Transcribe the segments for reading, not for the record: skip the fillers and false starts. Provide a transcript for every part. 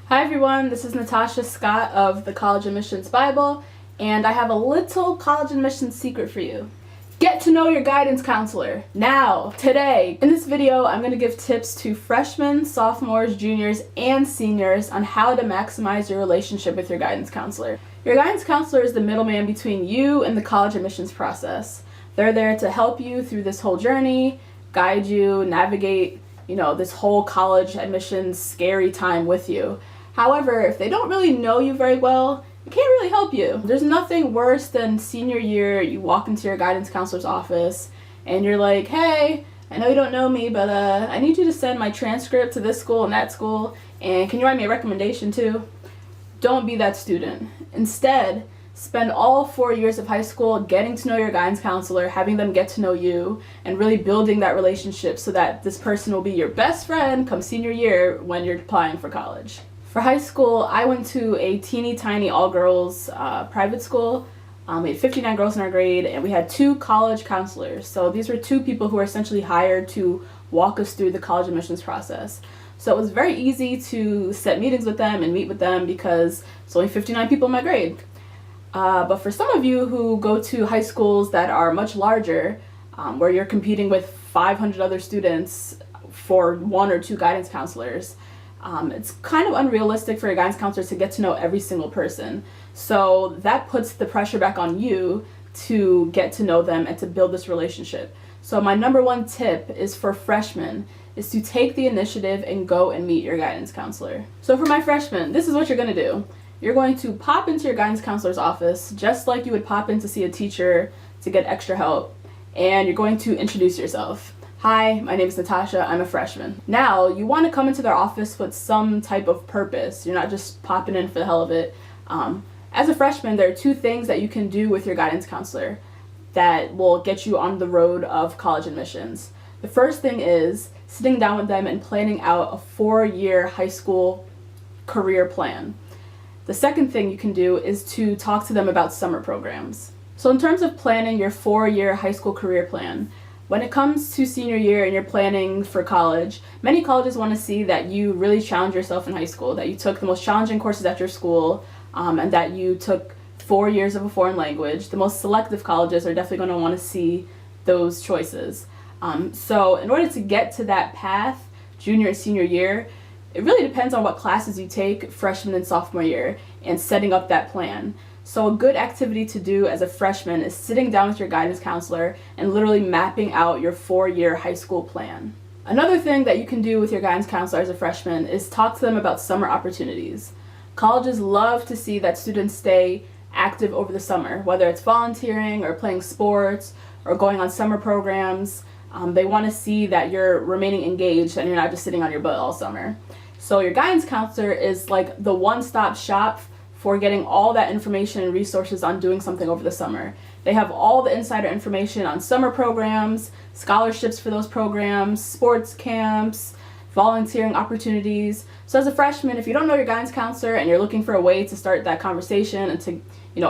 Hi everyone, this is Natasha Scott of the College Admissions Bible, and I have a little college admissions secret for you. Get to know your guidance counselor now, today. In this video, I'm going to give tips to freshmen, sophomores, juniors, and seniors on how to maximize your relationship with your guidance counselor. Your guidance counselor is the middleman between you and the college admissions process. They're there to help you through this whole journey, guide you, navigate, this whole college admissions scary time with you. However, if they don't really know you very well, it can't really help you. There's nothing worse than senior year, you walk into your guidance counselor's office and you're like, hey, I know you don't know me, but I need you to send my transcript to this school and that school, and can you write me a recommendation too? Don't be that student. Instead, spend all 4 years of high school getting to know your guidance counselor, having them get to know you, and really building that relationship so that this person will be your best friend come senior year when you're applying for college. For high school, I went to a teeny tiny all-girls private school. We had 59 girls in our grade, and we had 2 college counselors. So these were 2 people who were essentially hired to walk us through the college admissions process. So it was very easy to set meetings with them and meet with them because it's only 59 people in my grade. But for some of you who go to high schools that are much larger, where you're competing with 500 other students for 1 or 2 guidance counselors, it's kind of unrealistic for your guidance counselors to get to know every single person. So that puts the pressure back on you to get to know them and to build this relationship. So my number 1 tip is for freshmen is to take the initiative and go and meet your guidance counselor. So for my freshmen, this is what you're going to do. You're going to pop into your guidance counselor's office just like you would pop in to see a teacher to get extra help, and you're going to introduce yourself. Hi, my name is Natasha, I'm a freshman. Now, you want to come into their office with some type of purpose. You're not just popping in for the hell of it. As a freshman, there are 2 things that you can do with your guidance counselor that will get you on the road of college admissions. The first thing is sitting down with them and planning out a 4-year high school career plan. The second thing you can do is to talk to them about summer programs. So in terms of planning your 4-year high school career plan, when it comes to senior year and you're planning for college, many colleges want to see that you really challenge yourself in high school, that you took the most challenging courses at your school, and that you took 4 years of a foreign language. The most selective colleges are definitely going to want to see those choices. So in order to get to that path, junior and senior year, it really depends on what classes you take freshman and sophomore year and setting up that plan. So a good activity to do as a freshman is sitting down with your guidance counselor and literally mapping out your 4-year high school plan. Another thing that you can do with your guidance counselor as a freshman is talk to them about summer opportunities. Colleges love to see that students stay active over the summer, whether it's volunteering or playing sports or going on summer programs. They want to see that you're remaining engaged and you're not just sitting on your butt all summer. So your guidance counselor is like the one-stop shop for getting all that information and resources on doing something over the summer. They have all the insider information on summer programs, scholarships for those programs, sports camps, volunteering opportunities. So as a freshman, if you don't know your guidance counselor and you're looking for a way to start that conversation and to,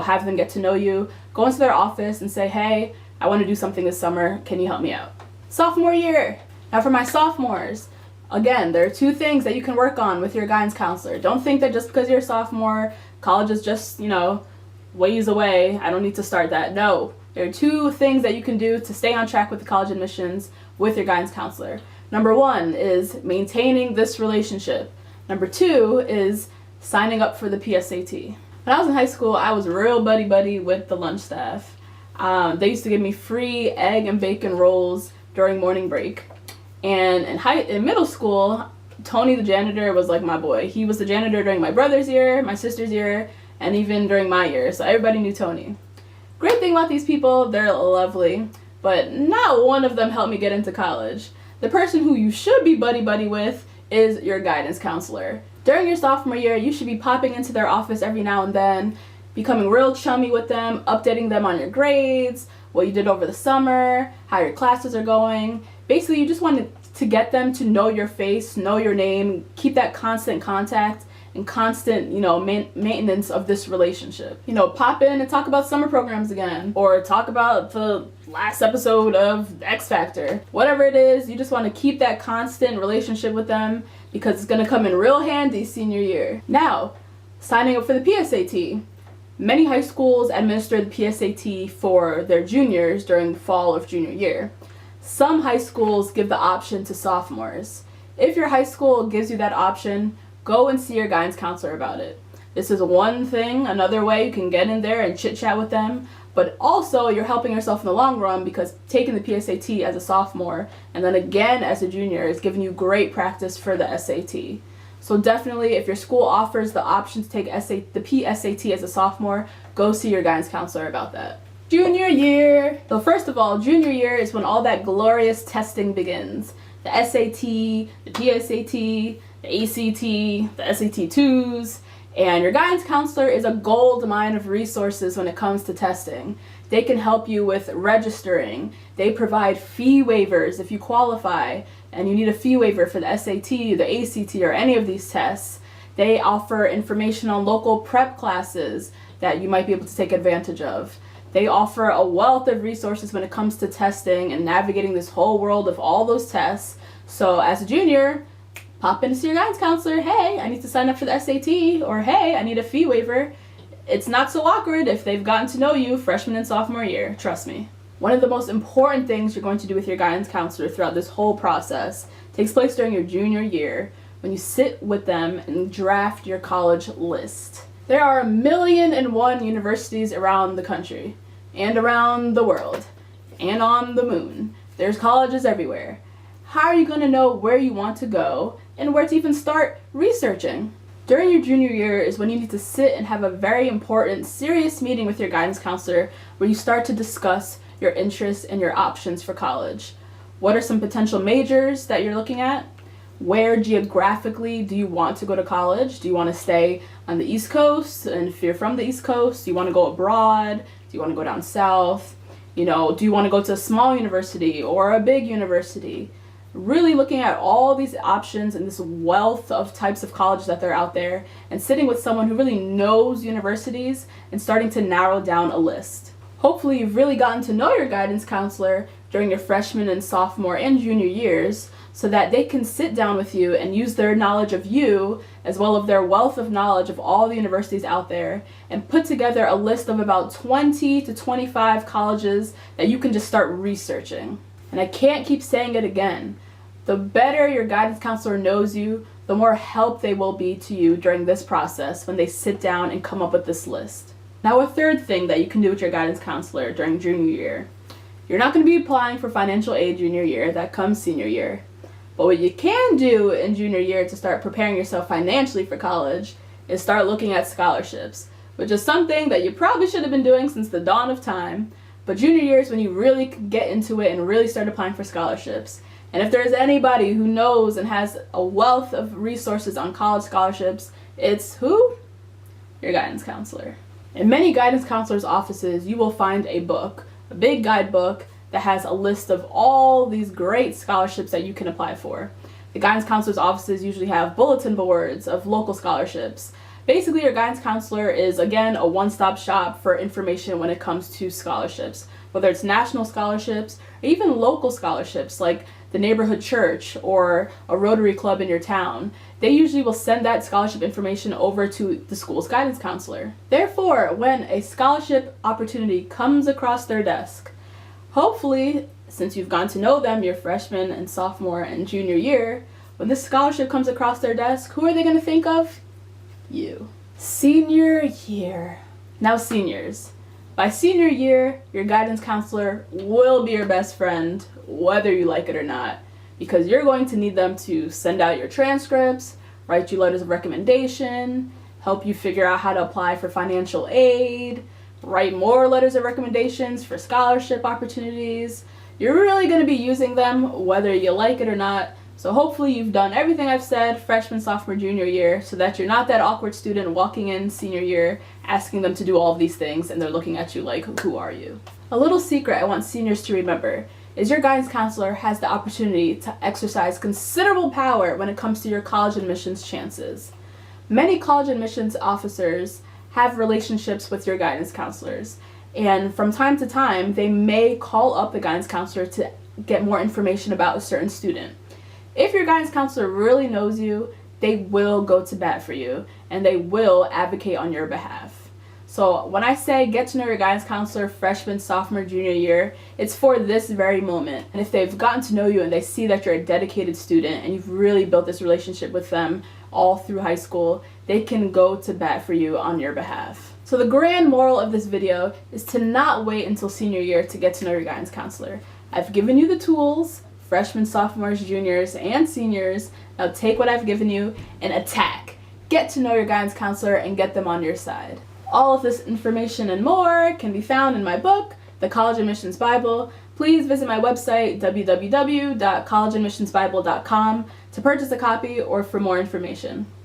have them get to know you, go into their office and say, hey, I want to do something this summer, can you help me out? Sophomore year. Now for my sophomores, again, there are 2 things that you can work on with your guidance counselor. Don't think that just because you're a sophomore, college is just, ways away. I don't need to start that. No. There are 2 things that you can do to stay on track with the college admissions with your guidance counselor. Number 1 is maintaining this relationship. Number 2 is signing up for the PSAT. When I was in high school, I was real buddy-buddy with the lunch staff. They used to give me free egg and bacon rolls during morning break. And in middle school, Tony the janitor was like my boy. He was the janitor during my brother's year, my sister's year, and even during my year. So everybody knew Tony. Great thing about these people, they're lovely, but not one of them helped me get into college. The person who you should be buddy-buddy with is your guidance counselor. During your sophomore year, you should be popping into their office every now and then, becoming real chummy with them, updating them on your grades, what you did over the summer, how your classes are going. Basically, you just want to get them to know your face, know your name, keep that constant contact and constant, maintenance of this relationship. Pop in and talk about summer programs again, or talk about the last episode of X Factor. Whatever it is, you just want to keep that constant relationship with them because it's going to come in real handy senior year. Now, signing up for the PSAT. Many high schools administer the PSAT for their juniors during the fall of junior year. Some high schools give the option to sophomores. If your high school gives you that option, go and see your guidance counselor about it. This is another way you can get in there and chit chat with them, but also you're helping yourself in the long run because taking the PSAT as a sophomore and then again as a junior is giving you great practice for the SAT. So definitely, if your school offers the option to take the PSAT as a sophomore, go see your guidance counselor about that. Junior year. So first of all, junior year is when all that glorious testing begins. The SAT, the PSAT, the ACT, the SAT-2s, and your guidance counselor is a gold mine of resources when it comes to testing. They can help you with registering. They provide fee waivers if you qualify and you need a fee waiver for the SAT, the ACT, or any of these tests. They offer information on local prep classes that you might be able to take advantage of. They offer a wealth of resources when it comes to testing and navigating this whole world of all those tests. So as a junior, pop in to see your guidance counselor. Hey, I need to sign up for the SAT, or hey, I need a fee waiver. It's not so awkward if they've gotten to know you freshman and sophomore year, trust me. One of the most important things you're going to do with your guidance counselor throughout this whole process takes place during your junior year when you sit with them and draft your college list. There are 1,000,001 universities around the country and around the world and on the moon. There's colleges everywhere. How are you going to know where you want to go and where to even start researching? During your junior year is when you need to sit and have a very important, serious meeting with your guidance counselor where you start to discuss your interests and your options for college. What are some potential majors that you're looking at? Where geographically do you want to go to college? Do you want to stay on the East Coast? And if you're from the East Coast, do you want to go abroad? Do you want to go down south? Do you want to go to a small university or a big university? Really looking at all these options and this wealth of types of colleges that are out there and sitting with someone who really knows universities and starting to narrow down a list. Hopefully you've really gotten to know your guidance counselor during your freshman and sophomore and junior years so that they can sit down with you and use their knowledge of you as well as their wealth of knowledge of all the universities out there and put together a list of about 20 to 25 colleges that you can just start researching. And I can't keep saying it again. The better your guidance counselor knows you, the more help they will be to you during this process when they sit down and come up with this list. Now, a third thing that you can do with your guidance counselor during junior year. You're not going to be applying for financial aid junior year, that comes senior year. But what you can do in junior year to start preparing yourself financially for college is start looking at scholarships, which is something that you probably should have been doing since the dawn of time. But junior year is when you really get into it and really start applying for scholarships. And if there's anybody who knows and has a wealth of resources on college scholarships, it's who? Your guidance counselor. In many guidance counselors' offices, you will find a book, a big guidebook that has a list of all these great scholarships that you can apply for. The guidance counselors' offices usually have bulletin boards of local scholarships. Basically, your guidance counselor is, again, a one-stop shop for information when it comes to scholarships, whether it's national scholarships or even local scholarships like the neighborhood church or a Rotary club in your town. They usually will send that scholarship information over to the school's guidance counselor. Therefore, when a scholarship opportunity comes across their desk, hopefully, since you've gotten to know them your freshman and sophomore and junior year, when this scholarship comes across their desk, who are they going to think of? You. Senior year. Now, seniors. By senior year, your guidance counselor will be your best friend, whether you like it or not, because you're going to need them to send out your transcripts, write you letters of recommendation, help you figure out how to apply for financial aid, write more letters of recommendations for scholarship opportunities. You're really going to be using them whether you like it or not. So hopefully you've done everything I've said freshman, sophomore, junior year so that you're not that awkward student walking in senior year asking them to do all of these things and they're looking at you like, who are you? A little secret I want seniors to remember is your guidance counselor has the opportunity to exercise considerable power when it comes to your college admissions chances. Many college admissions officers have relationships with your guidance counselors, and from time to time they may call up the guidance counselor to get more information about a certain student. If your guidance counselor really knows you, they will go to bat for you and they will advocate on your behalf. So when I say get to know your guidance counselor freshman, sophomore, junior year, it's for this very moment. And if they've gotten to know you and they see that you're a dedicated student and you've really built this relationship with them all through high school, they can go to bat for you on your behalf. So the grand moral of this video is to not wait until senior year to get to know your guidance counselor. I've given you the tools, freshmen, sophomores, juniors, and seniors. Now take what I've given you and attack. Get to know your guidance counselor and get them on your side. All of this information and more can be found in my book, The College Admissions Bible. Please visit my website, www.collegeadmissionsbible.com, to purchase a copy or for more information.